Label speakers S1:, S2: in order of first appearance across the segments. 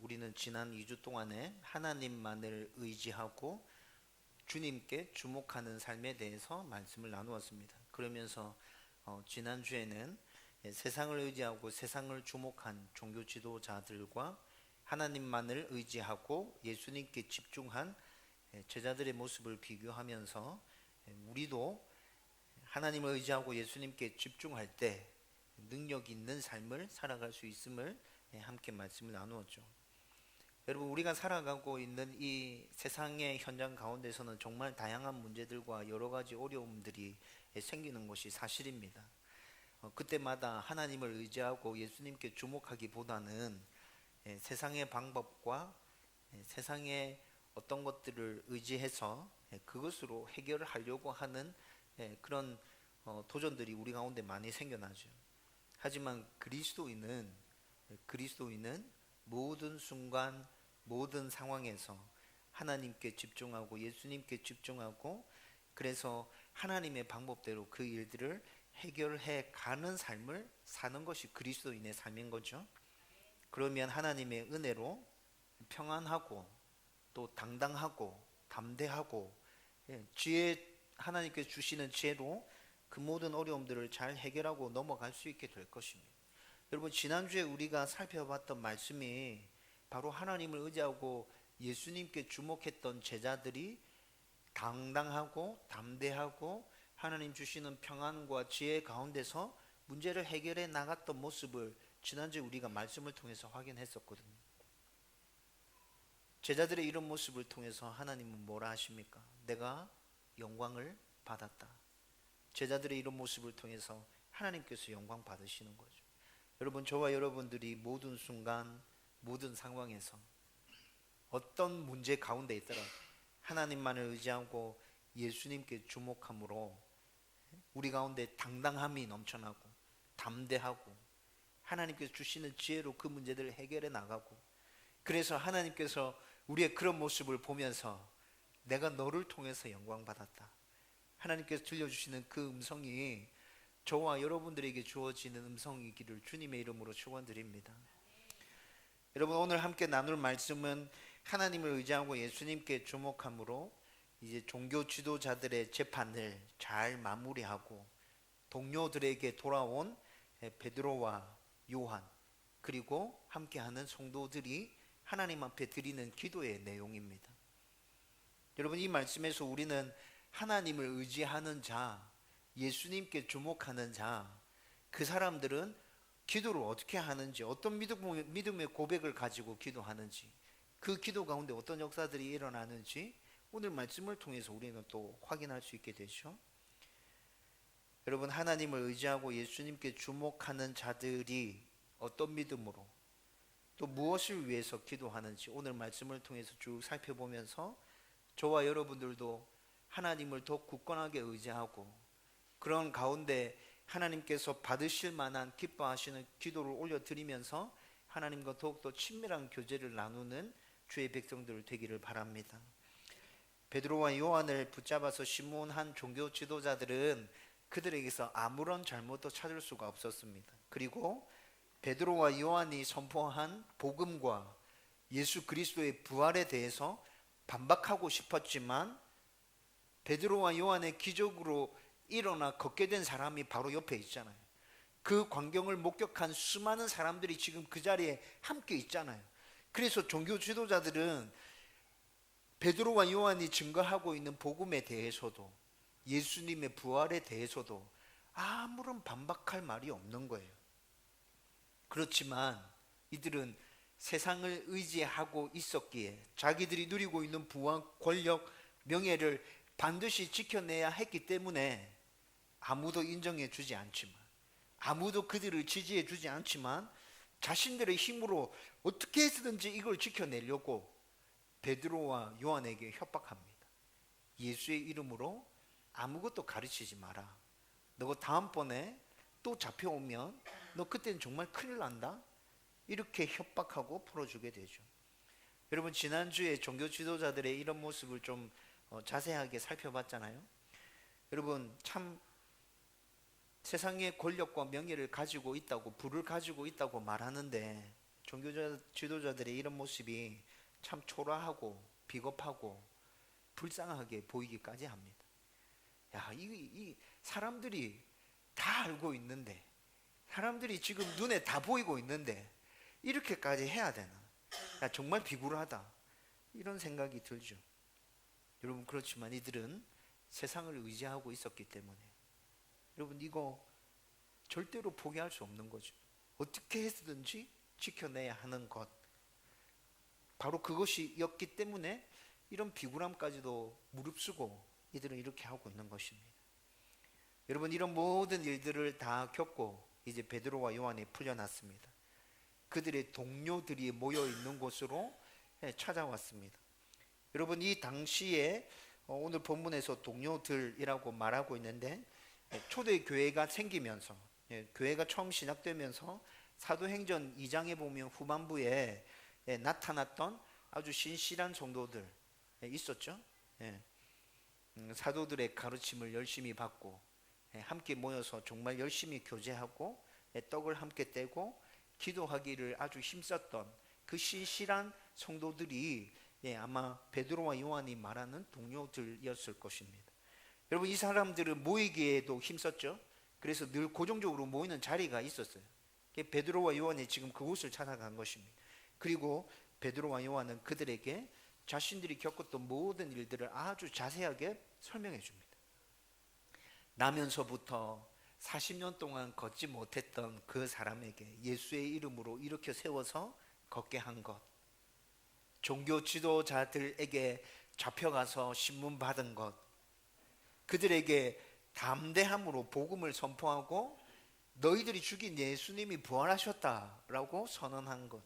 S1: 우리는 지난 2주 동안에 하나님만을 의지하고 주님께 주목하는 삶에 대해서 말씀을 나누었습니다. 그러면서 지난주에는 세상을 의지하고 세상을 주목한 종교 지도자들과 하나님만을 의지하고 예수님께 집중한 제자들의 모습을 비교하면서 우리도 하나님을 의지하고 예수님께 집중할 때 능력 있는 삶을 살아갈 수 있음을 함께 말씀을 나누었죠. 여러분, 우리가 살아가고 있는 이 세상의 현장 가운데서는 정말 다양한 문제들과 여러 가지 어려움들이 생기는 것이 사실입니다. 그때마다 하나님을 의지하고 예수님께 주목하기보다는 세상의 방법과 세상의 어떤 것들을 의지해서 그것으로 해결을 하려고 하는 그런 도전들이 우리 가운데 많이 생겨나죠. 하지만 그리스도인은 모든 순간 모든 상황에서 하나님께 집중하고 예수님께 집중하고, 그래서 하나님의 방법대로 그 일들을 해결해 가는 삶을 사는 것이 그리스도인의 삶인 거죠. 그러면 하나님의 은혜로 평안하고 또 당당하고 담대하고 하나님께서 주시는 지혜로 그 모든 어려움들을 잘 해결하고 넘어갈 수 있게 될 것입니다. 여러분, 지난주에 우리가 살펴봤던 말씀이 바로 하나님을 의지하고 예수님께 주목했던 제자들이 당당하고 담대하고 하나님 주시는 평안과 지혜 가운데서 문제를 해결해 나갔던 모습을 지난주에 우리가 말씀을 통해서 확인했었거든요. 제자들의 이런 모습을 통해서 하나님은 뭐라 하십니까? 내가 영광을 받았다. 제자들의 이런 모습을 통해서 하나님께서 영광 받으시는 거죠. 여러분, 저와 여러분들이 모든 순간 모든 상황에서 어떤 문제 가운데 있더라도 하나님만을 의지하고 예수님께 주목함으로 우리 가운데 당당함이 넘쳐나고 담대하고 하나님께서 주시는 지혜로 그 문제들을 해결해 나가고, 그래서 하나님께서 우리의 그런 모습을 보면서 내가 너를 통해서 영광 받았다, 하나님께서 들려주시는 그 음성이 저와 여러분들에게 주어지는 음성이기를 주님의 이름으로 축원드립니다. 여러분, 오늘 함께 나눌 말씀은 하나님을 의지하고 예수님께 주목함으로 이제 종교 지도자들의 재판을 잘 마무리하고 동료들에게 돌아온 베드로와 요한, 그리고 함께하는 성도들이 하나님 앞에 드리는 기도의 내용입니다. 여러분, 이 말씀에서 우리는 하나님을 의지하는 자, 예수님께 주목하는 자, 그 사람들은 기도를 어떻게 하는지, 어떤 믿음의 고백을 가지고 기도하는지, 그 기도 가운데 어떤 역사들이 일어나는지 오늘 말씀을 통해서 우리는 또 확인할 수 있게 되죠. 여러분, 하나님을 의지하고 예수님께 주목하는 자들이 어떤 믿음으로 또 무엇을 위해서 기도하는지 오늘 말씀을 통해서 쭉 살펴보면서 저와 여러분들도 하나님을 더 굳건하게 의지하고 그런 가운데 하나님께서 받으실 만한 기뻐하시는 기도를 올려드리면서 하나님과 더욱더 친밀한 교제를 나누는 주의 백성들 되기를 바랍니다. 베드로와 요한을 붙잡아서 심문한 종교 지도자들은 그들에게서 아무런 잘못도 찾을 수가 없었습니다. 그리고 베드로와 요한이 선포한 복음과 예수 그리스도의 부활에 대해서 반박하고 싶었지만 베드로와 요한의 기적으로 일어나 걷게 된 사람이 바로 옆에 있잖아요. 그 광경을 목격한 수많은 사람들이 지금 그 자리에 함께 있잖아요. 그래서 종교 지도자들은 베드로와 요한이 증거하고 있는 복음에 대해서도 예수님의 부활에 대해서도 아무런 반박할 말이 없는 거예요. 그렇지만 이들은 세상을 의지하고 있었기에 자기들이 누리고 있는 부와 권력, 명예를 반드시 지켜내야 했기 때문에 아무도 인정해 주지 않지만, 아무도 그들을 지지해 주지 않지만 자신들의 힘으로 어떻게 해서든지 이걸 지켜내려고 베드로와 요한에게 협박합니다. 예수의 이름으로 아무것도 가르치지 마라. 너 다음번에 또 잡혀오면 너 그때는 정말 큰일 난다. 이렇게 협박하고 풀어주게 되죠. 여러분, 지난주에 종교 지도자들의 이런 모습을 좀 자세하게 살펴봤잖아요. 여러분, 참 세상의 권력과 명예를 가지고 있다고, 부를 가지고 있다고 말하는데 종교 지도자들의 이런 모습이 참 초라하고 비겁하고 불쌍하게 보이기까지 합니다. 야, 이 사람들이 다 알고 있는데, 사람들이 지금 눈에 다 보이고 있는데 이렇게까지 해야 되나? 야, 정말 비굴하다, 이런 생각이 들죠. 여러분, 그렇지만 이들은 세상을 의지하고 있었기 때문에 여러분, 이거 절대로 포기할 수 없는 거죠. 어떻게 해서든지 지켜내야 하는 것, 바로 그것이었기 때문에 이런 비굴함까지도 무릅쓰고 이들은 이렇게 하고 있는 것입니다. 여러분, 이런 모든 일들을 다 겪고 이제 베드로와 요한이 풀려났습니다. 그들의 동료들이 모여 있는 곳으로 찾아왔습니다. 여러분, 이 당시에 오늘 본문에서 동료들이라고 말하고 있는데, 초대 교회가 생기면서, 교회가 처음 시작되면서 사도행전 2장에 보면 후반부에 나타났던 아주 신실한 성도들 있었죠. 사도들의 가르침을 열심히 받고 함께 모여서 정말 열심히 교제하고 떡을 함께 떼고 기도하기를 아주 힘썼던 그 신실한 성도들이 아마 베드로와 요한이 말하는 동료들이었을 것입니다. 여러분, 이 사람들은 모이기에도 힘썼죠. 그래서 늘 고정적으로 모이는 자리가 있었어요. 베드로와 요한이 지금 그곳을 찾아간 것입니다. 그리고 베드로와 요한은 그들에게 자신들이 겪었던 모든 일들을 아주 자세하게 설명해 줍니다. 나면서부터 40년 동안 걷지 못했던 그 사람에게 예수의 이름으로 일으켜 세워서 걷게 한 것, 종교 지도자들에게 잡혀가서 신문 받은 것, 그들에게 담대함으로 복음을 선포하고 너희들이 죽인 예수님이 부활하셨다라고 선언한 것,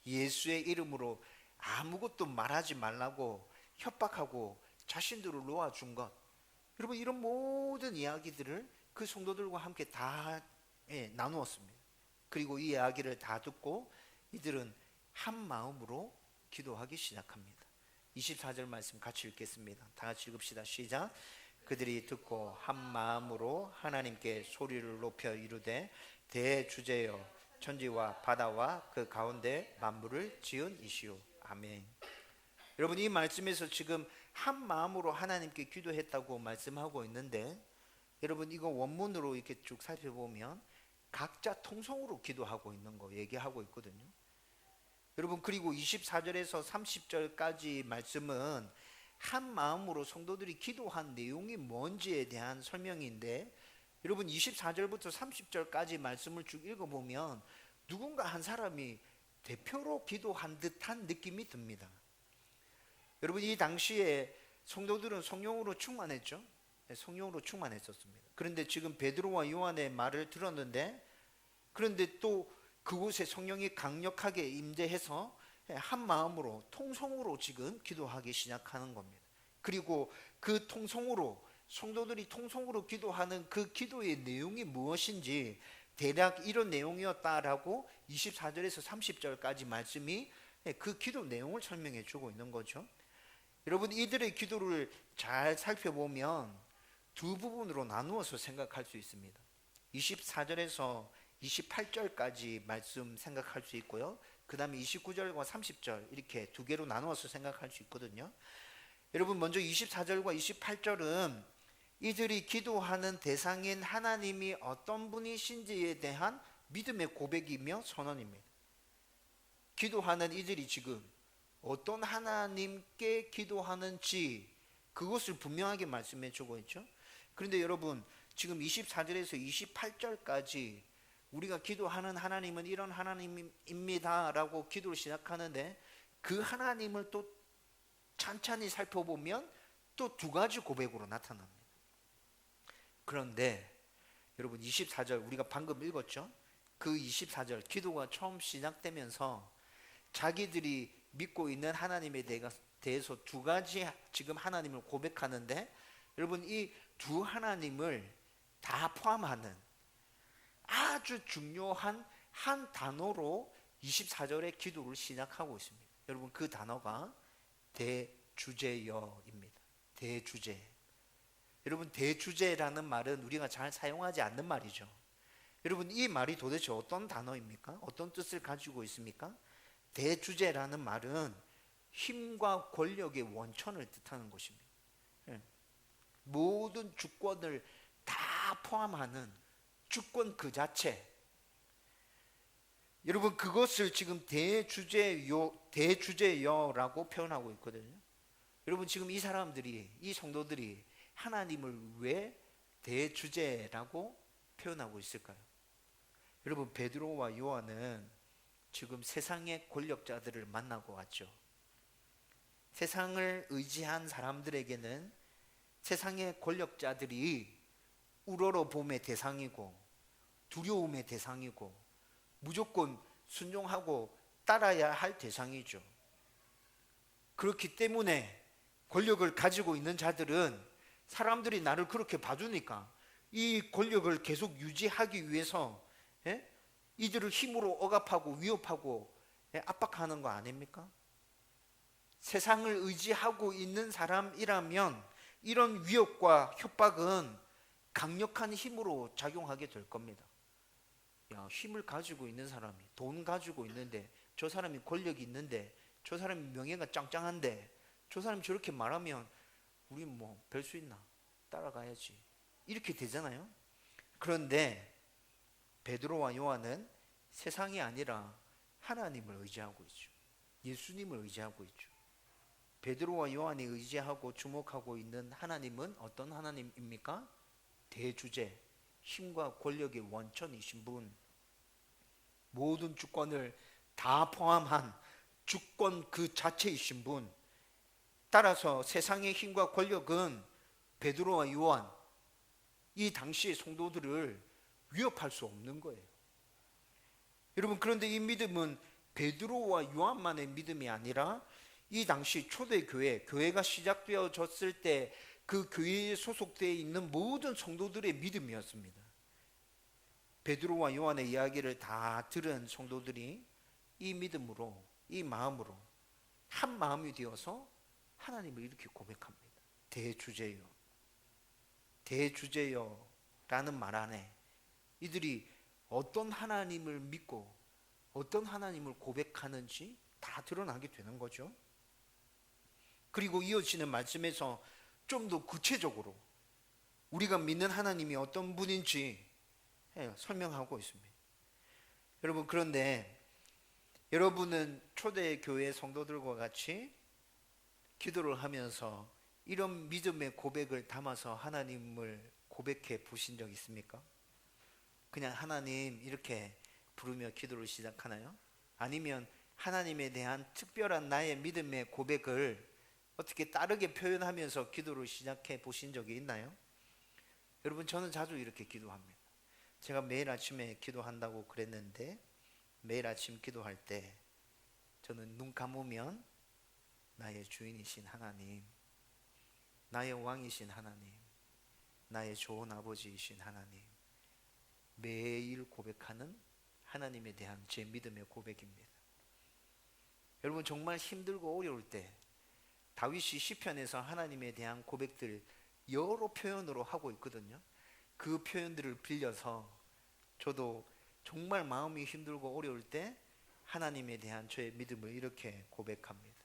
S1: 예수의 이름으로 아무것도 말하지 말라고 협박하고 자신들을 놓아준 것, 여러분, 이런 모든 이야기들을 그 성도들과 함께 다 나누었습니다. 그리고 이 이야기를 다 듣고 이들은 한 마음으로 기도하기 시작합니다. 24절 말씀 같이 읽겠습니다. 다 같이 읽읍시다. 시작. 그들이 듣고 한 마음으로 하나님께 소리를 높여 이르되 대주제여 천지와 바다와 그 가운데 만물을 지은 이시오. 아멘. 여러분, 이 말씀에서 지금 한 마음으로 하나님께 기도했다고 말씀하고 있는데, 여러분, 이거 원문으로 이렇게 쭉 살펴보면 각자 통성으로 기도하고 있는 거 얘기하고 있거든요. 여러분, 그리고 24절에서 30절까지 말씀은 한 마음으로 성도들이 기도한 내용이 뭔지에 대한 설명인데, 여러분 24절부터 30절까지 말씀을 쭉 읽어보면 누군가 한 사람이 대표로 기도한 듯한 느낌이 듭니다. 여러분, 이 당시에 성도들은 성령으로 충만했죠. 성령으로 충만했었습니다. 그런데 지금 베드로와 요한의 말을 들었는데, 그런데 또 그곳에 성령이 강력하게 임재해서 한 마음으로 통성으로 지금 기도하기 시작하는 겁니다. 그리고 그 통성으로, 성도들이 통성으로 기도하는 그 기도의 내용이 무엇인지 대략 이런 내용이었다라고 24절에서 30절까지 말씀이 그 기도 내용을 설명해 주고 있는 거죠. 여러분, 이들의 기도를 잘 살펴보면 두 부분으로 나누어서 생각할 수 있습니다. 24절에서 28절까지 말씀 생각할 수 있고요. 그 다음에 29절과 30절 이렇게 두 개로 나누어서 생각할 수 있거든요. 여러분, 먼저 24절과 28절은 이들이 기도하는 대상인 하나님이 어떤 분이신지에 대한 믿음의 고백이며 선언입니다. 기도하는 이들이 지금 어떤 하나님께 기도하는지 그것을 분명하게 말씀해 주고 있죠. 그런데 여러분, 지금 24절에서 28절까지 우리가 기도하는 하나님은 이런 하나님입니다 라고 기도를 시작하는데, 그 하나님을 또 찬찬히 살펴보면 또 두 가지 고백으로 나타납니다. 그런데 여러분, 24절 우리가 방금 읽었죠. 그 24절 기도가 처음 시작되면서 자기들이 믿고 있는 하나님에 대해서 두 가지 지금 하나님을 고백하는데, 여러분, 이 두 하나님을 다 포함하는 아주 중요한 한 단어로 24절의 기도를 시작하고 있습니다. 여러분, 그 단어가 대주제여입니다. 대주제. 여러분, 대주제라는 말은 우리가 잘 사용하지 않는 말이죠. 여러분, 이 말이 도대체 어떤 단어입니까? 어떤 뜻을 가지고 있습니까? 대주제라는 말은 힘과 권력의 원천을 뜻하는 것입니다. 예. 모든 주권을 다 포함하는 주권 그 자체. 여러분, 그것을 지금 대주제여라고 표현하고 있거든요. 여러분, 지금 이 사람들이, 이 성도들이 하나님을 왜 대주제라고 표현하고 있을까요? 여러분, 베드로와 요한은 지금 세상의 권력자들을 만나고 왔죠. 세상을 의지한 사람들에게는 세상의 권력자들이 우러러봄의 대상이고 두려움의 대상이고 무조건 순종하고 따라야 할 대상이죠. 그렇기 때문에 권력을 가지고 있는 자들은 사람들이 나를 그렇게 봐주니까 이 권력을 계속 유지하기 위해서 이들을 힘으로 억압하고 위협하고 압박하는 거 아닙니까? 세상을 의지하고 있는 사람이라면 이런 위협과 협박은 강력한 힘으로 작용하게 될 겁니다. 야, 힘을 가지고 있는 사람이, 돈 가지고 있는데, 저 사람이 권력이 있는데, 저 사람이 명예가 짱짱한데, 저 사람이 저렇게 말하면 우리 뭐 별 수 있나? 따라가야지. 이렇게 되잖아요. 그런데 베드로와 요한은 세상이 아니라 하나님을 의지하고 있죠. 예수님을 의지하고 있죠. 베드로와 요한이 의지하고 주목하고 있는 하나님은 어떤 하나님입니까? 대주제, 힘과 권력의 원천이신 분, 모든 주권을 다 포함한 주권 그 자체이신 분. 따라서 세상의 힘과 권력은 베드로와 요한, 이 당시의 성도들을 위협할 수 없는 거예요. 여러분, 그런데 이 믿음은 베드로와 요한만의 믿음이 아니라 이 당시 초대교회, 교회가 시작되어졌을 때 그 교회에 소속되어 있는 모든 성도들의 믿음이었습니다. 베드로와 요한의 이야기를 다 들은 성도들이 이 믿음으로, 이 마음으로 한 마음이 되어서 하나님을 이렇게 고백합니다. 대주제여, 대주제여 라는 말 안에 이들이 어떤 하나님을 믿고 어떤 하나님을 고백하는지 다 드러나게 되는 거죠. 그리고 이어지는 말씀에서 좀 더 구체적으로 우리가 믿는 하나님이 어떤 분인지 설명하고 있습니다. 여러분, 그런데 여러분은 초대교회 성도들과 같이 기도를 하면서 이런 믿음의 고백을 담아서 하나님을 고백해 보신 적 있습니까? 그냥 하나님 이렇게 부르며 기도를 시작하나요? 아니면 하나님에 대한 특별한 나의 믿음의 고백을 어떻게 다르게 표현하면서 기도를 시작해 보신 적이 있나요? 여러분, 저는 자주 이렇게 기도합니다. 제가 매일 아침에 기도한다고 그랬는데 매일 아침 기도할 때 저는 눈 감으면 나의 주인이신 하나님, 나의 왕이신 하나님, 나의 좋은 아버지이신 하나님, 매일 고백하는 하나님에 대한 제 믿음의 고백입니다. 여러분, 정말 힘들고 어려울 때 다윗이 시편에서 하나님에 대한 고백들 여러 표현으로 하고 있거든요. 그 표현들을 빌려서 저도 정말 마음이 힘들고 어려울 때 하나님에 대한 저의 믿음을 이렇게 고백합니다.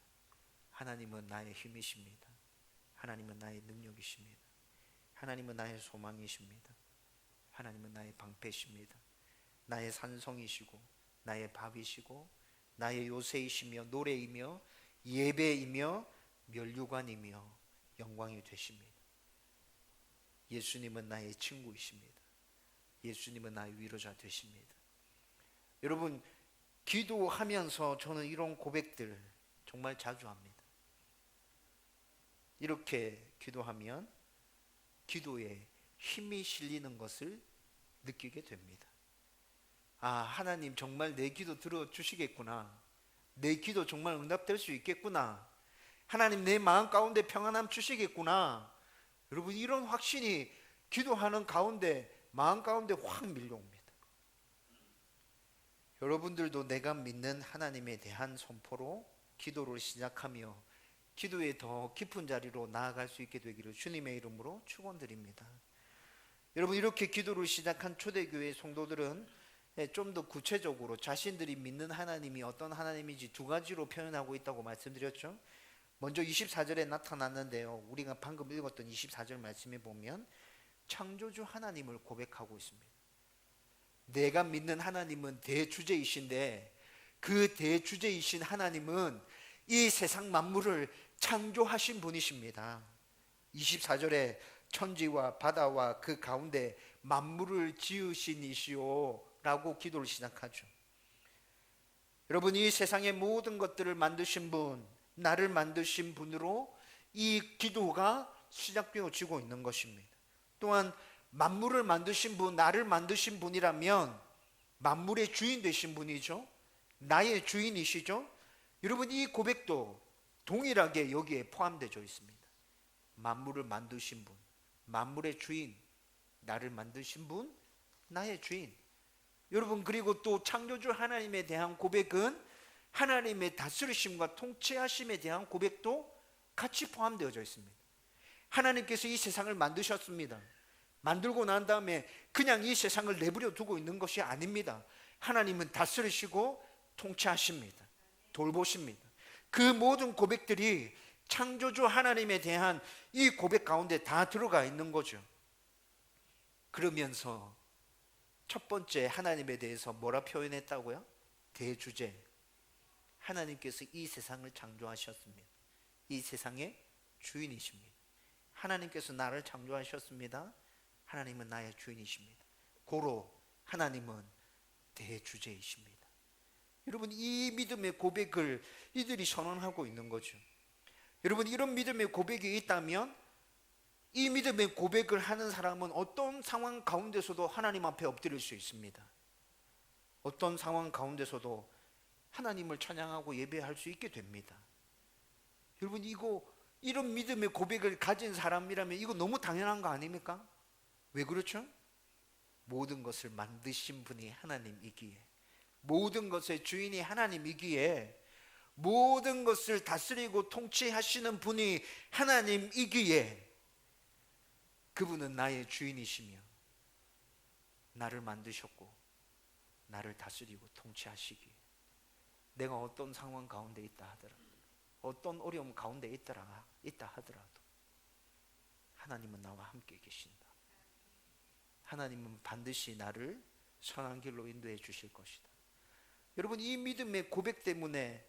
S1: 하나님은 나의 힘이십니다. 하나님은 나의 능력이십니다. 하나님은 나의 소망이십니다. 하나님은 나의 방패십니다. 나의 산성이시고 나의 밥이시고 나의 요새이시며 노래이며 예배이며 면류관이며 영광이 되십니다. 예수님은 나의 친구이십니다. 예수님은 나의 위로자 되십니다. 여러분, 기도하면서 저는 이런 고백들 정말 자주 합니다. 이렇게 기도하면 기도에 힘이 실리는 것을 느끼게 됩니다. 아, 하나님 정말 내 기도 들어주시겠구나. 내 기도 정말 응답될 수 있겠구나. 하나님 내 마음 가운데 평안함 주시겠구나. 여러분, 이런 확신이 기도하는 가운데 마음 가운데 확 밀려옵니다. 여러분들도 내가 믿는 하나님에 대한 선포로 기도를 시작하며 기도의 더 깊은 자리로 나아갈 수 있게 되기를 주님의 이름으로 축원드립니다. 여러분, 이렇게 기도를 시작한 초대교회 성도들은 좀 더 구체적으로 자신들이 믿는 하나님이 어떤 하나님인지 두 가지로 표현하고 있다고 말씀드렸죠. 먼저 24절에 나타났는데요, 우리가 방금 읽었던 24절 말씀에 보면 창조주 하나님을 고백하고 있습니다. 내가 믿는 하나님은 대주제이신데 그 대주제이신 하나님은 이 세상 만물을 창조하신 분이십니다. 24절에 천지와 바다와 그 가운데 만물을 지으신 이시오 라고 기도를 시작하죠. 여러분, 이 세상의 모든 것들을 만드신 분, 나를 만드신 분으로 이 기도가 시작되어지고 있는 것입니다. 또한 만물을 만드신 분, 나를 만드신 분이라면 만물의 주인 되신 분이죠. 나의 주인이시죠. 여러분, 이 고백도 동일하게 여기에 포함되어 있습니다. 만물을 만드신 분, 만물의 주인, 나를 만드신 분, 나의 주인. 여러분, 그리고 또 창조주 하나님에 대한 고백은 하나님의 다스리심과 통치하심에 대한 고백도 같이 포함되어져 있습니다. 하나님께서 이 세상을 만드셨습니다. 만들고 난 다음에 그냥 이 세상을 내버려 두고 있는 것이 아닙니다. 하나님은 다스리시고 통치하십니다. 돌보십니다. 그 모든 고백들이 창조주 하나님에 대한 이 고백 가운데 다 들어가 있는 거죠. 그러면서 첫 번째 하나님에 대해서 뭐라 표현했다고요? 대주제. 하나님께서 이 세상을 창조하셨습니다. 이 세상의 주인이십니다. 하나님께서 나를 창조하셨습니다. 하나님은 나의 주인이십니다. 고로 하나님은 대주제이십니다. 여러분, 이 믿음의 고백을 이들이 선언하고 있는 거죠. 여러분, 이런 믿음의 고백이 있다면 이 믿음의 고백을 하는 사람은 어떤 상황 가운데서도 하나님 앞에 엎드릴 수 있습니다. 어떤 상황 가운데서도 하나님을 찬양하고 예배할 수 있게 됩니다. 여러분, 이런 믿음의 고백을 가진 사람이라면 이거 너무 당연한 거 아닙니까? 왜 그렇죠? 모든 것을 만드신 분이 하나님이기에, 모든 것의 주인이 하나님이기에, 모든 것을 다스리고 통치하시는 분이 하나님이기에 그분은 나의 주인이시며 나를 만드셨고 나를 다스리고 통치하시기에 내가 어떤 상황 가운데 있다 하더라도, 어떤 어려움 가운데 있다 하더라도 하나님은 나와 함께 계신다. 하나님은 반드시 나를 선한 길로 인도해 주실 것이다. 여러분, 이 믿음의 고백 때문에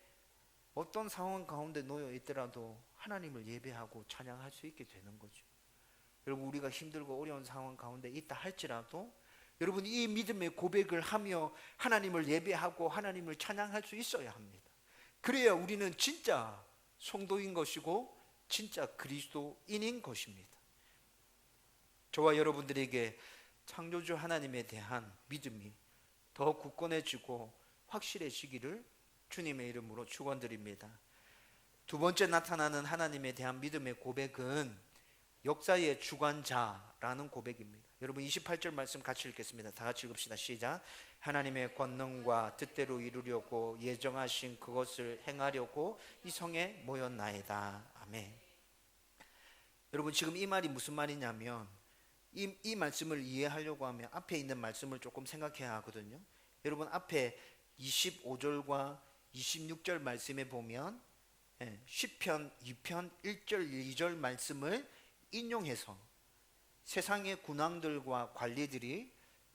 S1: 어떤 상황 가운데 놓여 있더라도 하나님을 예배하고 찬양할 수 있게 되는 거죠. 여러분, 우리가 힘들고 어려운 상황 가운데 있다 할지라도 여러분, 이 믿음의 고백을 하며 하나님을 예배하고 하나님을 찬양할 수 있어야 합니다. 그래야 우리는 진짜 성도인 것이고 진짜 그리스도인인 것입니다. 저와 여러분들에게 창조주 하나님에 대한 믿음이 더 굳건해지고 확실해지기를 주님의 이름으로 축원드립니다. 두 번째 나타나는 하나님에 대한 믿음의 고백은 역사의 주관자라는 고백입니다. 여러분, 28절 말씀 같이 읽겠습니다. 다 같이 읽읍시다. 시작. 하나님의 권능과 뜻대로 이루려고 예정하신 그것을 행하려고 이 성에 모였나이다. 아멘. 여러분, 지금 이 말이 무슨 말이냐면 이 말씀을 이해하려고 하면 앞에 있는 말씀을 조금 생각해야 하거든요. 여러분, 앞에 25절과 26절 말씀에 보면 시편 2편 1절 2절 말씀을 인용해서 세상의 군왕들과 관리들이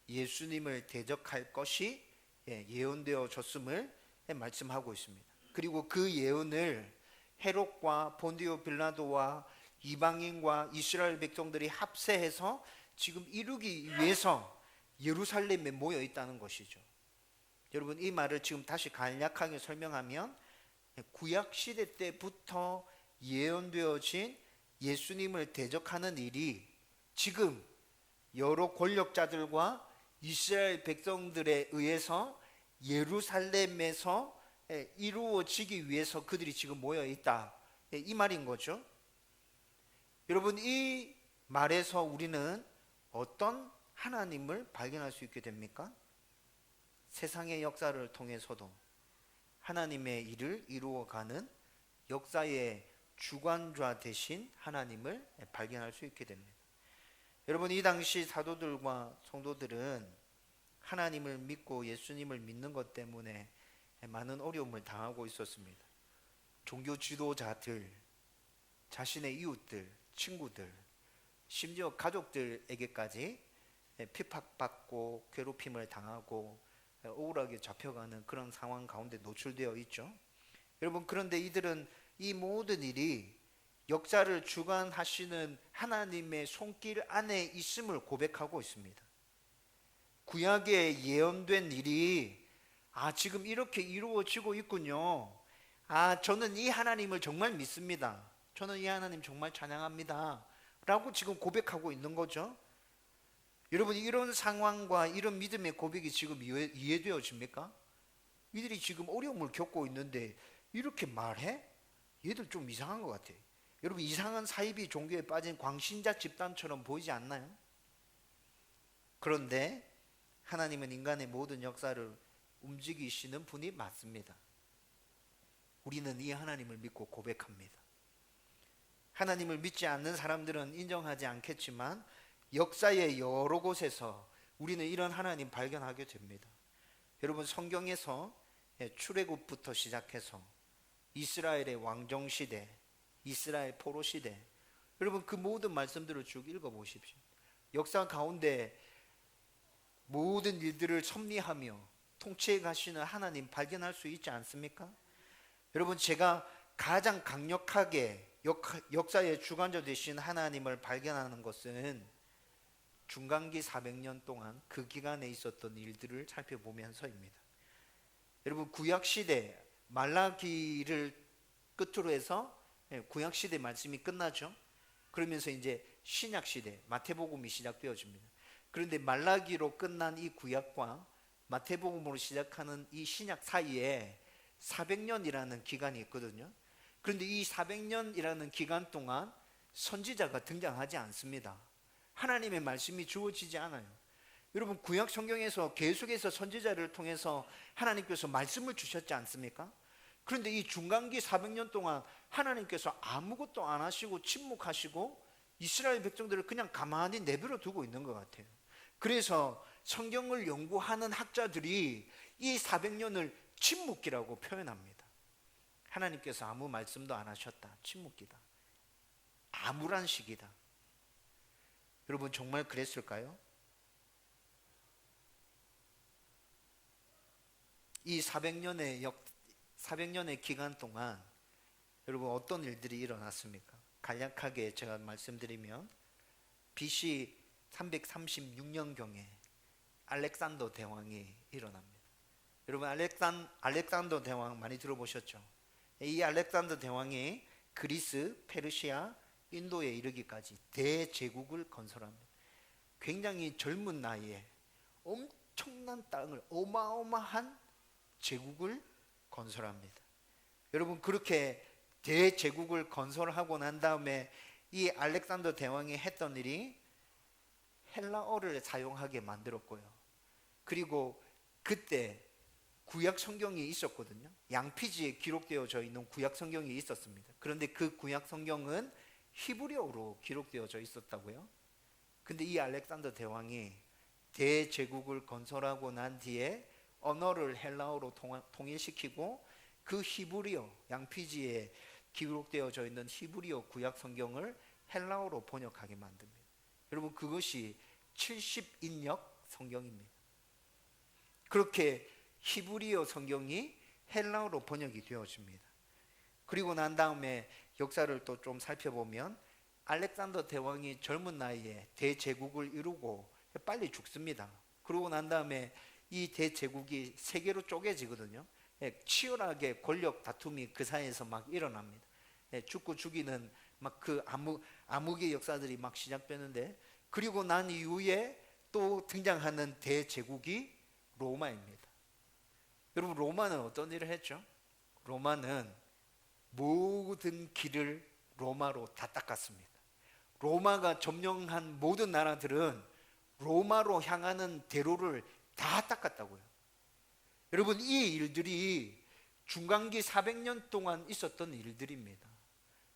S1: 예수님을 대적할 것이 예언되어 졌음을 말씀하고 있습니다. 그리고 그 예언을 헤롯과 본디오 빌라도와 이방인과 이스라엘 백성들이 합세해서 지금 이루기 위해서 예루살렘에 모여 있다는 것이죠. 여러분, 이 말을 지금 다시 간략하게 설명하면 구약 시대 때부터 예언되어진 예수님을 대적하는 일이 지금 여러 권력자들과 이스라엘 백성들에 의해서 예루살렘에서 이루어지기 위해서 그들이 지금 모여 있다, 이 말인 거죠. 여러분, 이 말에서 우리는 어떤 하나님을 발견할 수 있게 됩니까? 세상의 역사를 통해서도 하나님의 일을 이루어가는 역사의 주관자 되신 하나님을 발견할 수 있게 됩니다. 여러분, 이 당시 사도들과 성도들은 하나님을 믿고 예수님을 믿는 것 때문에 많은 어려움을 당하고 있었습니다. 종교 지도자들, 자신의 이웃들, 친구들, 심지어 가족들에게까지 핍박받고 괴롭힘을 당하고 억울하게 잡혀가는 그런 상황 가운데 노출되어 있죠. 여러분, 그런데 이들은 이 모든 일이 역사를 주관하시는 하나님의 손길 안에 있음을 고백하고 있습니다. 구약에 예언된 일이 지금 이렇게 이루어지고 있군요. 저는 이 하나님을 정말 믿습니다. 저는 이 하나님 정말 찬양합니다. 라고 지금 고백하고 있는 거죠. 여러분, 이런 상황과 이런 믿음의 고백이 지금 이해되어집니까? 이들이 지금 어려움을 겪고 있는데 이렇게 말해? 얘들 좀 이상한 것 같아요. 여러분, 이상한 사이비 종교에 빠진 광신자 집단처럼 보이지 않나요? 그런데 하나님은 인간의 모든 역사를 움직이시는 분이 맞습니다. 우리는 이 하나님을 믿고 고백합니다. 하나님을 믿지 않는 사람들은 인정하지 않겠지만 역사의 여러 곳에서 우리는 이런 하나님 발견하게 됩니다. 여러분, 성경에서 출애굽부터 시작해서 이스라엘의 왕정시대, 이스라엘 포로시대, 여러분 그 모든 말씀들을 쭉 읽어보십시오. 역사 가운데 모든 일들을 섭리하며 통치해 가시는 하나님 발견할 수 있지 않습니까? 여러분, 제가 가장 강력하게 역사의 주관자 되신 하나님을 발견하는 것은 중간기 400년 동안 그 기간에 있었던 일들을 살펴보면서입니다. 여러분, 구약시대 말라기를 끝으로 해서 구약시대 말씀이 끝나죠. 그러면서 이제 신약시대 마태복음이 시작되어집니다. 그런데 말라기로 끝난 이 구약과 마태복음으로 시작하는 이 신약 사이에 400년이라는 기간이 있거든요. 그런데 이 400년이라는 기간 동안 선지자가 등장하지 않습니다. 하나님의 말씀이 주어지지 않아요. 여러분, 구약 성경에서 계속해서 선지자를 통해서 하나님께서 말씀을 주셨지 않습니까? 그런데 이 중간기 400년 동안 하나님께서 아무것도 안 하시고 침묵하시고 이스라엘 백성들을 그냥 가만히 내버려 두고 있는 것 같아요. 그래서 성경을 연구하는 학자들이 이 400년을 침묵기라고 표현합니다. 하나님께서 아무 말씀도 안 하셨다. 침묵기다. 암울한 시기다. 여러분, 정말 그랬을까요? 이 400년의 기간 동안 여러분 어떤 일들이 일어났습니까? 간략하게 제가 말씀드리면 BC 336년경에 알렉산더 대왕이 일어납니다. 여러분, 알렉산더 대왕 많이 들어보셨죠? 이 알렉산더 대왕이 그리스, 페르시아, 인도에 이르기까지 대제국을 건설합니다. 굉장히 젊은 나이에 엄청난 땅을, 어마어마한 제국을 건설합니다. 여러분, 그렇게 대제국을 건설하고 난 다음에 이 알렉산더 대왕이 했던 일이 헬라어를 사용하게 만들었고요. 그리고 그때 구약 성경이 있었거든요. 양피지에 기록되어져 있는 구약 성경이 있었습니다. 그런데 그 구약 성경은 히브리어로 기록되어져 있었다고요. 근데 이 알렉산더 대왕이 대제국을 건설하고 난 뒤에 언어를 헬라어로 통일시키고 그 히브리어, 양피지에 기록되어져 있는 히브리어 구약 성경을 헬라어로 번역하게 만듭니다. 여러분, 그것이 70인역 성경입니다. 그렇게 히브리어 성경이 헬라어로 번역이 되어집니다. 그리고 난 다음에 역사를 또 좀 살펴보면 알렉산더 대왕이 젊은 나이에 대제국을 이루고 빨리 죽습니다. 그러고 난 다음에 이 대제국이 세 개로 쪼개지거든요. 치열하게 권력 다툼이 그 사이에서 막 일어납니다. 죽고 죽이는 막 그 암흑의 역사들이 막 시작되는데, 그리고 난 이후에 또 등장하는 대제국이 로마입니다. 여러분, 로마는 어떤 일을 했죠? 로마는 모든 길을 로마로 다 닦았습니다. 로마가 점령한 모든 나라들은 로마로 향하는 대로를 다 닦았다고요. 여러분, 이 일들이 중간기 400년 동안 있었던 일들입니다.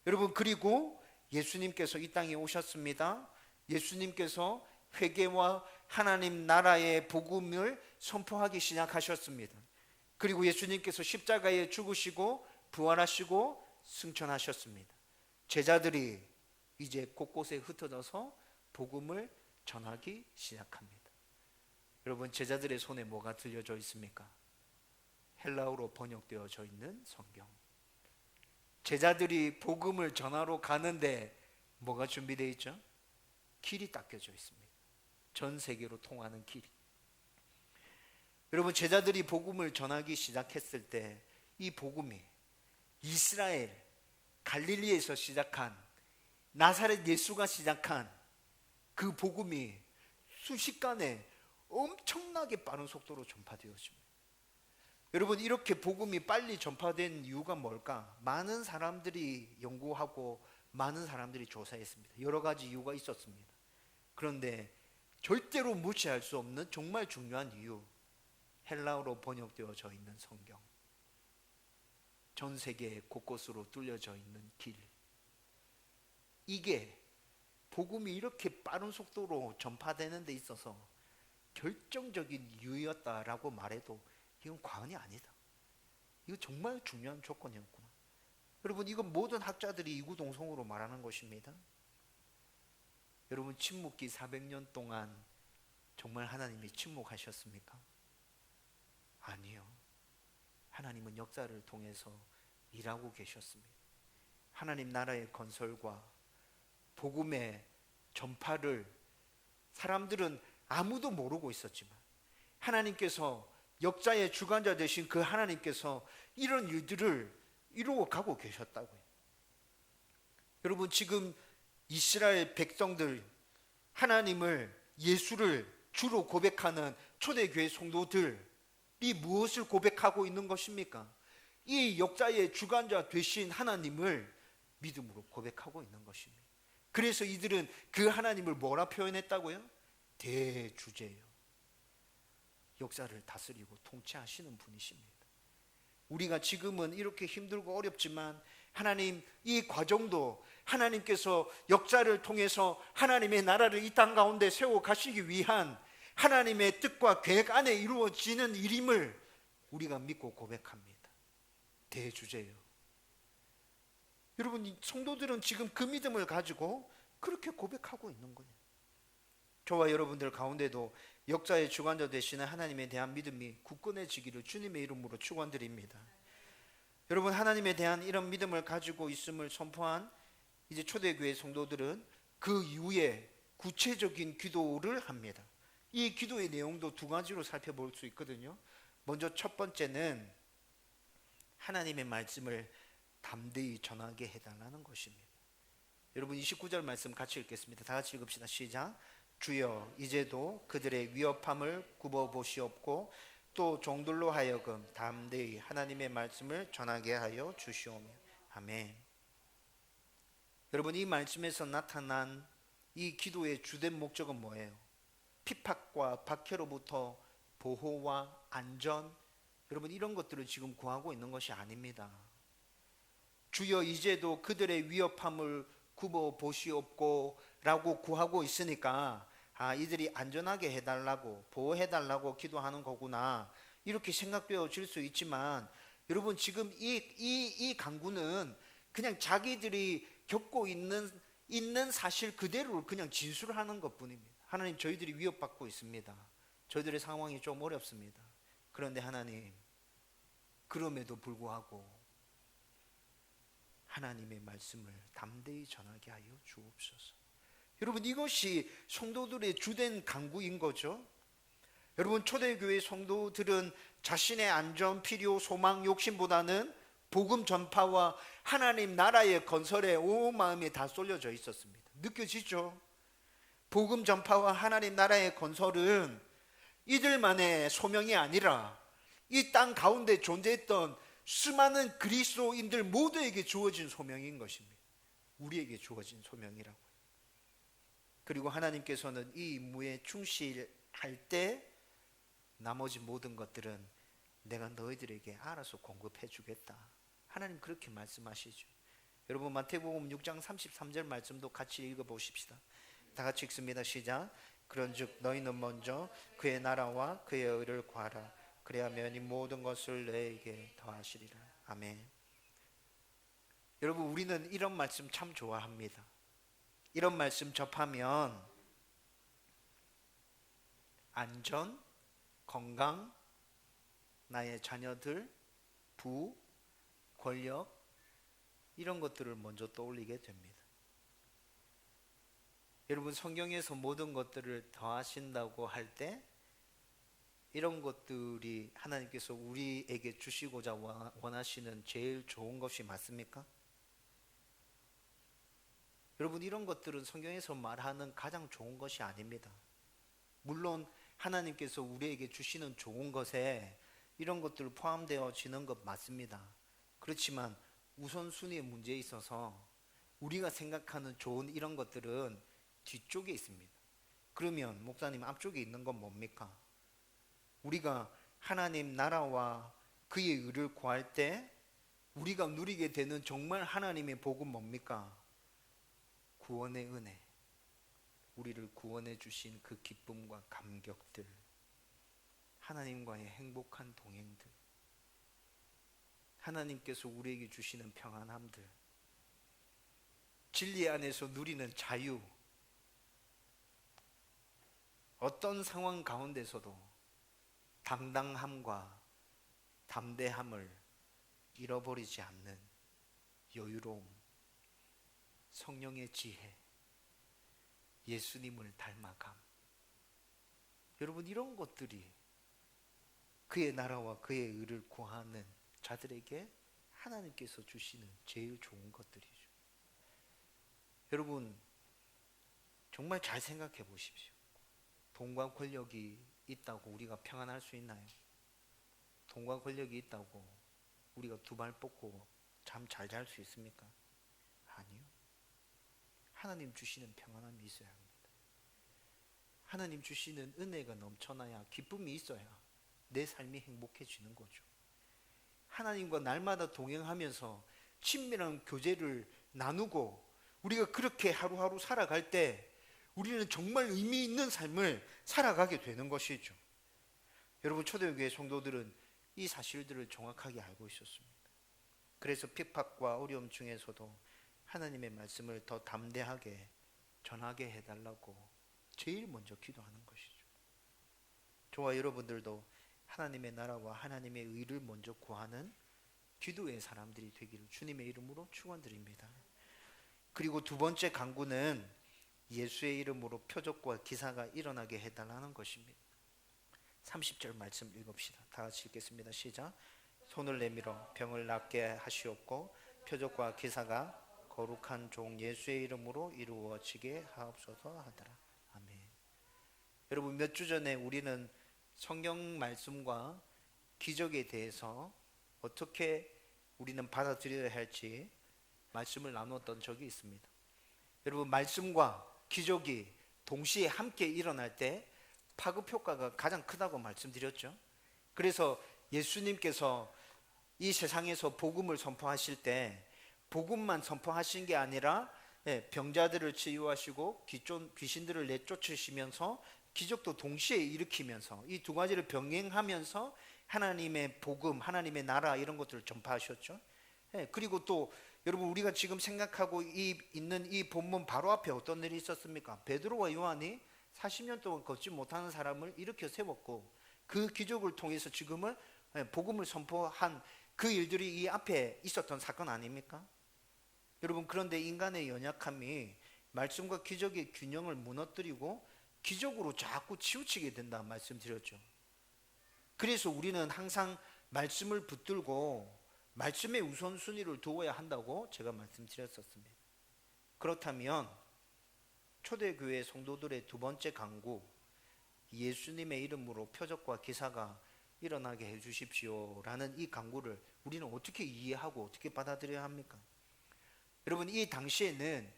S1: 여러분, 그리고 예수님께서 이 땅에 오셨습니다. 예수님께서 회개와 하나님 나라의 복음을 선포하기 시작하셨습니다. 그리고 예수님께서 십자가에 죽으시고 부활하시고 승천하셨습니다. 제자들이 이제 곳곳에 흩어져서 복음을 전하기 시작합니다. 여러분, 제자들의 손에 뭐가 들려져 있습니까? 헬라어로 번역되어져 있는 성경. 제자들이 복음을 전하러 가는데 뭐가 준비되어 있죠? 길이 닦여져 있습니다. 전 세계로 통하는 길이. 여러분, 제자들이 복음을 전하기 시작했을 때 이 복음이 이스라엘 갈릴리에서 시작한 나사렛 예수가 시작한 그 복음이 순식간에 엄청나게 빠른 속도로 전파되어집니다. 여러분, 이렇게 복음이 빨리 전파된 이유가 뭘까? 많은 사람들이 연구하고 많은 사람들이 조사했습니다. 여러 가지 이유가 있었습니다. 그런데 절대로 무시할 수 없는 정말 중요한 이유, 헬라어로 번역되어져 있는 성경, 전 세계 곳곳으로 뚫려져 있는 길, 이게 복음이 이렇게 빠른 속도로 전파되는 데 있어서 결정적인 이유였다라고 말해도 이건 과언이 아니다. 이거 정말 중요한 조건이었구나. 여러분, 이건 모든 학자들이 이구동성으로 말하는 것입니다. 여러분, 침묵기 400년 동안 정말 하나님이 침묵하셨습니까? 아니요. 하나님은 역사를 통해서 일하고 계셨습니다. 하나님 나라의 건설과 복음의 전파를 사람들은 아무도 모르고 있었지만 하나님께서, 역사의 주관자 되신 그 하나님께서 이런 일들을 이루어가고 계셨다고요. 여러분, 지금 이스라엘 백성들, 하나님을, 예수를 주로 고백하는 초대교회 성도들이 무엇을 고백하고 있는 것입니까? 이 역사의 주관자 되신 하나님을 믿음으로 고백하고 있는 것입니다. 그래서 이들은 그 하나님을 뭐라 표현했다고요? 대주제요. 역사를 다스리고 통치하시는 분이십니다. 우리가 지금은 이렇게 힘들고 어렵지만 하나님, 이 과정도 하나님께서 역사를 통해서 하나님의 나라를 이 땅 가운데 세워 가시기 위한 하나님의 뜻과 계획 안에 이루어지는 일임을 우리가 믿고 고백합니다. 대주제요. 여러분, 성도들은 지금 그 믿음을 가지고 그렇게 고백하고 있는 거예요. 저와 여러분들 가운데도 역사의 주관자 되시는 하나님에 대한 믿음이 굳건해지기를 주님의 이름으로 축원드립니다. 여러분, 하나님에 대한 이런 믿음을 가지고 있음을 선포한 이제 초대교회 성도들은 그 이후에 구체적인 기도를 합니다. 이 기도의 내용도 두 가지로 살펴볼 수 있거든요. 먼저 첫 번째는 하나님의 말씀을 담대히 전하게 해달라는 것입니다. 여러분, 29절 말씀 같이 읽겠습니다. 다 같이 읽읍시다. 시작. 주여, 이제도 그들의 위협함을 굽어보시옵고 또 종들로 하여금 담대히 하나님의 말씀을 전하게 하여 주시오며. 아멘. 여러분, 이 말씀에서 나타난 이 기도의 주된 목적은 뭐예요? 핍박과 박해로부터 보호와 안전, 여러분, 이런 것들을 지금 구하고 있는 것이 아닙니다. 주여, 이제도 그들의 위협함을 굽어보시옵고 라고 구하고 있으니까 이들이 안전하게 해달라고, 보호해달라고 기도하는 거구나, 이렇게 생각되어질 수 있지만, 여러분, 지금 이 강구는 그냥 자기들이 겪고 있는 사실 그대로를 그냥 진술하는 것 뿐입니다. 하나님, 저희들이 위협받고 있습니다. 저희들의 상황이 좀 어렵습니다. 그런데 하나님, 그럼에도 불구하고 하나님의 말씀을 담대히 전하게 하여 주옵소서. 여러분, 이것이 성도들의 주된 간구인 거죠. 여러분, 초대교회 성도들은 자신의 안전, 필요, 소망, 욕심보다는 복음 전파와 하나님 나라의 건설에 온 마음이 다 쏠려져 있었습니다. 느껴지죠? 복음 전파와 하나님 나라의 건설은 이들만의 소명이 아니라 이 땅 가운데 존재했던 수많은 그리스도인들 모두에게 주어진 소명인 것입니다. 우리에게 주어진 소명이라고. 그리고 하나님께서는 이 임무에 충실할 때 나머지 모든 것들은 내가 너희들에게 알아서 공급해 주겠다. 하나님 그렇게 말씀하시죠. 여러분, 마태복음 6장 33절 말씀도 같이 읽어보십시다. 다 같이 읽습니다. 시작. 그런즉 너희는 먼저 그의 나라와 그의 의를 구하라. 그리하면 이 모든 것을 너에게 더하시리라. 아멘. 여러분, 우리는 이런 말씀 참 좋아합니다. 이런 말씀 접하면 안전, 건강, 나의 자녀들, 부, 권력, 이런 것들을 먼저 떠올리게 됩니다. 여러분, 성경에서 모든 것들을 더하신다고 할 때 이런 것들이 하나님께서 우리에게 주시고자 원하시는 제일 좋은 것이 맞습니까? 여러분, 이런 것들은 성경에서 말하는 가장 좋은 것이 아닙니다. 물론 하나님께서 우리에게 주시는 좋은 것에 이런 것들 포함되어지는 것 맞습니다. 그렇지만 우선순위의 문제에 있어서 우리가 생각하는 좋은 이런 것들은 뒤쪽에 있습니다. 그러면 목사님, 앞쪽에 있는 건 뭡니까? 우리가 하나님 나라와 그의 의를 구할 때 우리가 누리게 되는 정말 하나님의 복은 뭡니까? 구원의 은혜, 우리를 구원해 주신 그 기쁨과 감격들, 하나님과의 행복한 동행들, 하나님께서 우리에게 주시는 평안함들, 진리 안에서 누리는 자유, 어떤 상황 가운데서도 당당함과 담대함을 잃어버리지 않는 여유로움, 성령의 지혜, 예수님을 닮아감. 여러분, 이런 것들이 그의 나라와 그의 의를 구하는 자들에게 하나님께서 주시는 제일 좋은 것들이죠. 여러분, 정말 잘 생각해 보십시오. 돈과 권력이 있다고 우리가 평안할 수 있나요? 돈과 권력이 있다고 우리가 두 발 뻗고 잠 잘 잘 수 있습니까? 아니요. 하나님 주시는 평안함이 있어야 합니다. 하나님 주시는 은혜가 넘쳐나야, 기쁨이 있어야 내 삶이 행복해지는 거죠. 하나님과 날마다 동행하면서 친밀한 교제를 나누고 우리가 그렇게 하루하루 살아갈 때 우리는 정말 의미 있는 삶을 살아가게 되는 것이죠. 여러분, 초대교회 성도들은 이 사실들을 정확하게 알고 있었습니다. 그래서 핍박과 어려움 중에서도 하나님의 말씀을 더 담대하게 전하게 해달라고 제일 먼저 기도하는 것이죠. 저와 여러분들도 하나님의 나라와 하나님의 의를 먼저 구하는 기도의 사람들이 되기를 주님의 이름으로 축원드립니다. 그리고 두 번째 간구는 예수의 이름으로 표적과 기사가 일어나게 해달라는 것입니다. 30절 말씀 읽읍시다. 다 같이 읽겠습니다. 시작. 손을 내밀어 병을 낫게 하시옵고 표적과 기사가 거룩한 종 예수의 이름으로 이루어지게 하옵소서 하더라. 아멘. 여러분, 몇 주 전에 우리는 성경 말씀과 기적에 대해서 어떻게 우리는 받아들여야 할지 말씀을 나누었던 적이 있습니다. 여러분, 말씀과 기적이 동시에 함께 일어날 때 파급 효과가 가장 크다고 말씀드렸죠. 그래서 예수님께서 이 세상에서 복음을 선포하실 때 복음만 선포하신 게 아니라 병자들을 치유하시고 귀신들을 내쫓으시면서 기적도 동시에 일으키면서 이 두 가지를 병행하면서 하나님의 복음, 하나님의 나라 이런 것들을 전파하셨죠. 그리고 또 여러분, 우리가 지금 생각하고 있는 이 본문 바로 앞에 어떤 일이 있었습니까? 베드로와 요한이 40년 동안 걷지 못하는 사람을 일으켜 세웠고 그 기적을 통해서 지금은 복음을 선포한 그 일들이 이 앞에 있었던 사건 아닙니까? 여러분, 그런데 인간의 연약함이 말씀과 기적의 균형을 무너뜨리고 기적으로 자꾸 치우치게 된다 말씀드렸죠. 그래서 우리는 항상 말씀을 붙들고 말씀의 우선순위를 두어야 한다고 제가 말씀드렸었습니다. 그렇다면 초대교회 성도들의 두 번째 간구, 예수님의 이름으로 표적과 기사가 일어나게 해주십시오 라는 이 간구를 우리는 어떻게 이해하고 어떻게 받아들여야 합니까? 여러분, 이 당시에는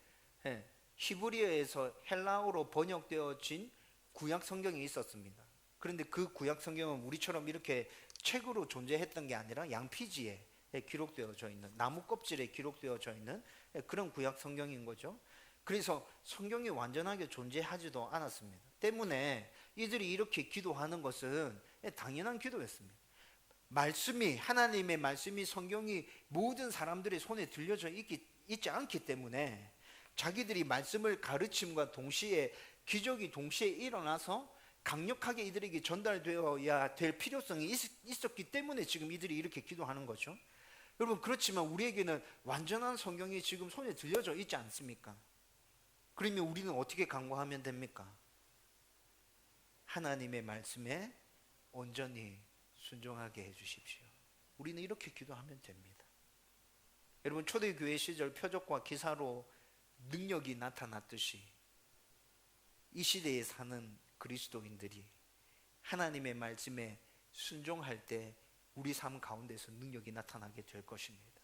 S1: 히브리어에서 헬라어로 번역되어진 구약 성경이 있었습니다. 그런데 그 구약 성경은 우리처럼 이렇게 책으로 존재했던 게 아니라 양피지에 기록되어져 있는, 나무 껍질에 기록되어져 있는 그런 구약 성경인 거죠. 그래서 성경이 완전하게 존재하지도 않았습니다. 때문에 이들이 이렇게 기도하는 것은 당연한 기도였습니다. 말씀이, 하나님의 말씀이, 성경이 모든 사람들의 손에 들려져 있지 않기 때문에 자기들이 말씀을 가르침과 동시에 기적이 동시에 일어나서 강력하게 이들에게 전달되어야 될 필요성이 있었기 때문에 지금 이들이 이렇게 기도하는 거죠. 여러분, 그렇지만 우리에게는 완전한 성경이 지금 손에 들려져 있지 않습니까? 그러면 우리는 어떻게 간구하면 됩니까? 하나님의 말씀에 온전히 순종하게 해주십시오. 우리는 이렇게 기도하면 됩니다. 여러분, 초대교회 시절 표적과 기사로 능력이 나타났듯이 이 시대에 사는 그리스도인들이 하나님의 말씀에 순종할 때 우리 삶 가운데서 능력이 나타나게 될 것입니다.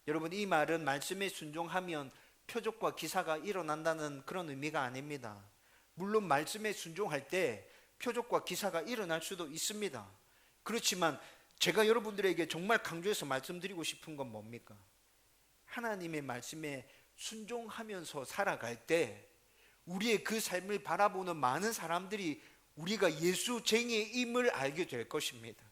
S1: 여러분, 이 말은 말씀에 순종하면 표적과 기사가 일어난다는 그런 의미가 아닙니다. 물론 말씀에 순종할 때 표적과 기사가 일어날 수도 있습니다. 그렇지만 제가 여러분들에게 정말 강조해서 말씀드리고 싶은 건 뭡니까? 하나님의 말씀에 순종하면서 살아갈 때 우리의 그 삶을 바라보는 많은 사람들이 우리가 예수쟁이임을 알게 될 것입니다.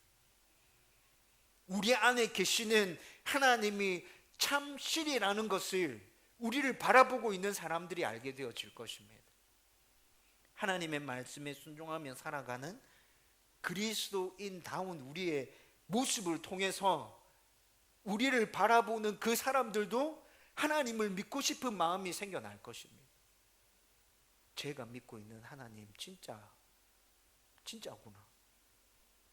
S1: 우리 안에 계시는 하나님이 참신이라는 것을 우리를 바라보고 있는 사람들이 알게 되어질 것입니다. 하나님의 말씀에 순종하며 살아가는 그리스도인다운 우리의 모습을 통해서 우리를 바라보는 그 사람들도 하나님을 믿고 싶은 마음이 생겨날 것입니다. 제가 믿고 있는 하나님 진짜구나.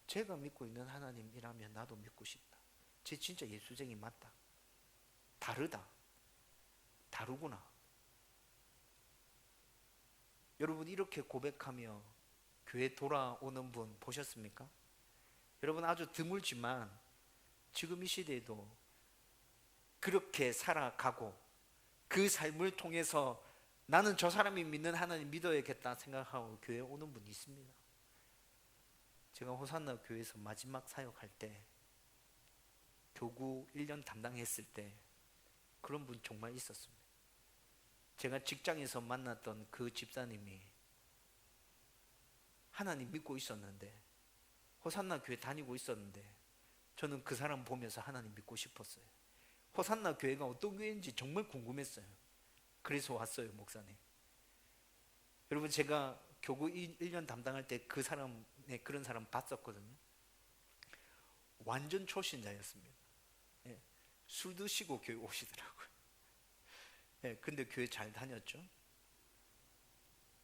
S1: 제가 믿고 있는 하나님이라면 나도 믿고 싶다. 쟤 진짜 예수쟁이 맞다. 다르구나. 여러분, 이렇게 고백하며 교회 돌아오는 분 보셨습니까? 여러분, 아주 드물지만 지금 이 시대에도 그렇게 살아가고 그 삶을 통해서 나는 저 사람이 믿는 하나님 믿어야겠다 생각하고 교회에 오는 분이 있습니다. 제가 호산나 교회에서 마지막 사역할 때 교구 1년 담당했을 때 그런 분 정말 있었습니다. 제가 직장에서 만났던 그 집사님이 하나님 믿고 있었는데, 호산나 교회 다니고 있었는데 저는 그 사람 보면서 하나님 믿고 싶었어요. 호산나 교회가 어떤 교회인지 정말 궁금했어요. 그래서 왔어요, 목사님. 여러분, 제가 교구 1년 담당할 때 그런 사람 봤었거든요. 완전 초신자였습니다. 술 드시고 교회 오시더라고요. 근데 교회 잘 다녔죠.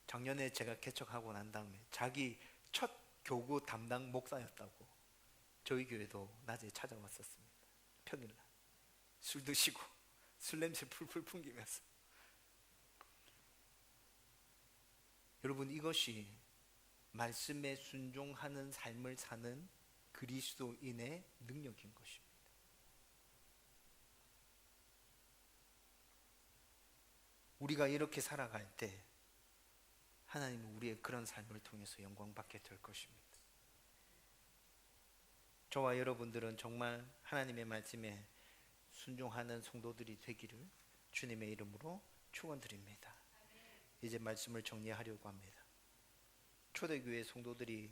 S1: 작년에 제가 개척하고 난 다음에 자기 첫 교구 담당 목사였다고 저희 교회도 낮에 찾아왔었습니다. 평일날 술 드시고 술 냄새 풀풀 풍기면서. 여러분, 이것이 말씀에 순종하는 삶을 사는 그리스도인의 능력인 것입니다. 우리가 이렇게 살아갈 때 하나님은 우리의 그런 삶을 통해서 영광 받게 될 것입니다. 저와 여러분들은 정말 하나님의 말씀에 순종하는 성도들이 되기를 주님의 이름으로 축원드립니다. 이제 말씀을 정리하려고 합니다. 초대교회 성도들이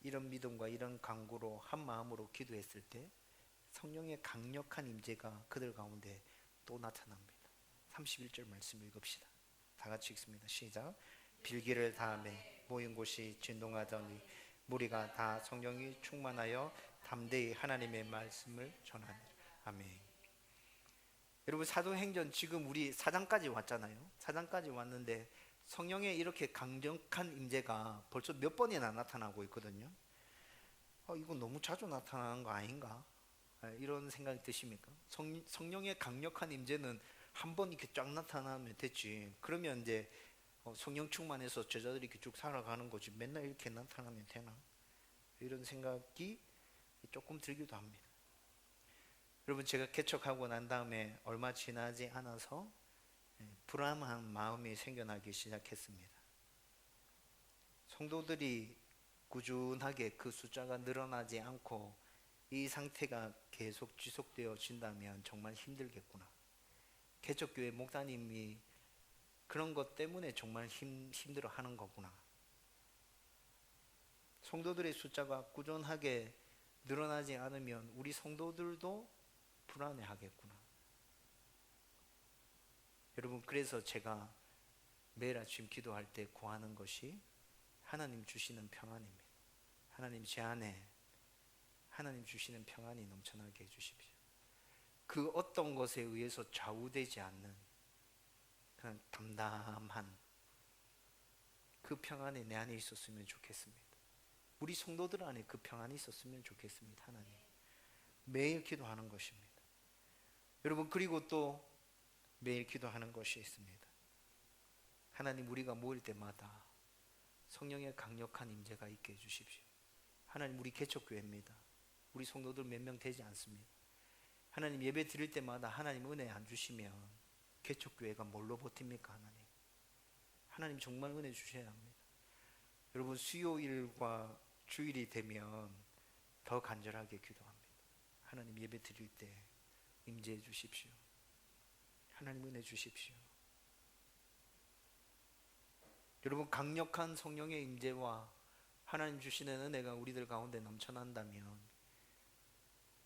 S1: 이런 믿음과 이런 간구로 한 마음으로 기도했을 때 성령의 강력한 임재가 그들 가운데 또 나타납니다. 31절 말씀 읽읍시다. 다 같이 읽습니다. 시작. 빌기를 다하매 모인 곳이 진동하더니 무리가 다 성령이 충만하여 담대히 하나님의 말씀을 전하니라. 아멘. 여러분, 사도행전 지금 우리 4장까지 왔잖아요. 4장까지 왔는데 성령의 이렇게 강력한 임재가 벌써 몇 번이나 나타나고 있거든요. 이거 너무 자주 나타나는 거 아닌가? 이런 생각이 드십니까? 성령의 강력한 임재는 한 번 이렇게 쫙 나타나면 됐지. 그러면 이제 성령 충만해서 제자들이 이렇게 쭉 살아가는 거지. 맨날 이렇게 나타나면 되나? 이런 생각이 조금 들기도 합니다. 여러분, 제가 개척하고 난 다음에 얼마 지나지 않아서 불안한 마음이 생겨나기 시작했습니다. 성도들이 꾸준하게 그 숫자가 늘어나지 않고 이 상태가 계속 지속되어진다면 정말 힘들겠구나. 개척교회 목사님이 그런 것 때문에 정말 힘들어 하는 거구나. 성도들의 숫자가 꾸준하게 늘어나지 않으면 우리 성도들도 불안해 하겠구나. 여러분, 그래서 제가 매일 아침 기도할 때 구하는 것이 하나님 주시는 평안입니다. 하나님, 제 안에 하나님 주시는 평안이 넘쳐나게 해주십시오. 그 어떤 것에 의해서 좌우되지 않는 그냥 담담한 그 평안이 내 안에 있었으면 좋겠습니다. 우리 성도들 안에 그 평안이 있었으면 좋겠습니다. 하나님, 매일 기도하는 것입니다. 여러분, 그리고 또 매일 기도하는 것이 있습니다. 하나님, 우리가 모일 때마다 성령의 강력한 임재가 있게 해주십시오. 하나님, 우리 개척교회입니다. 우리 성도들 몇 명 되지 않습니다. 하나님, 예배 드릴 때마다 하나님 은혜 안 주시면 개척교회가 뭘로 버팁니까? 하나님 정말 은혜 주셔야 합니다. 여러분, 수요일과 주일이 되면 더 간절하게 기도합니다. 하나님, 예배 드릴 때 임재해 주십시오. 하나님, 은혜 주십시오. 여러분, 강력한 성령의 임재와 하나님 주시는 은혜가 우리들 가운데 넘쳐난다면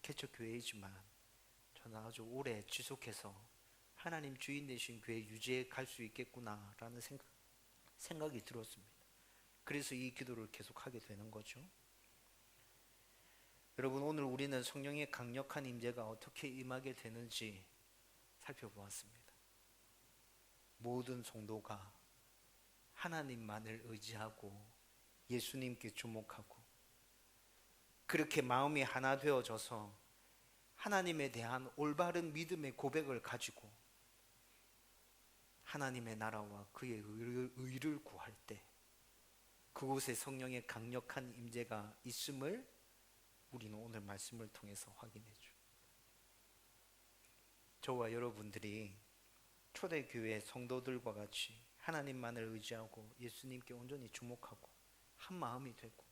S1: 개척교회이지만 저는 아주 오래 지속해서 하나님 주인 되신 교회 유지해 갈 수 있겠구나라는 생각이 들었습니다. 그래서 이 기도를 계속하게 되는 거죠. 여러분, 오늘 우리는 성령의 강력한 임재가 어떻게 임하게 되는지 살펴보았습니다. 모든 성도가 하나님만을 의지하고 예수님께 주목하고 그렇게 마음이 하나 되어져서 하나님에 대한 올바른 믿음의 고백을 가지고 하나님의 나라와 그의 의를 구할 때 그곳에 성령의 강력한 임재가 있음을 우리는 오늘 말씀을 통해서 확인해줘. 저와 여러분들이 초대교회 성도들과 같이 하나님만을 의지하고 예수님께 온전히 주목하고 한 마음이 되고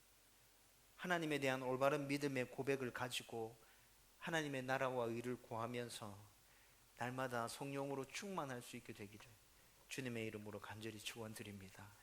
S1: 하나님에 대한 올바른 믿음의 고백을 가지고 하나님의 나라와 의를 구하면서 날마다 성령으로 충만할 수 있게 되기를 주님의 이름으로 간절히 축원드립니다.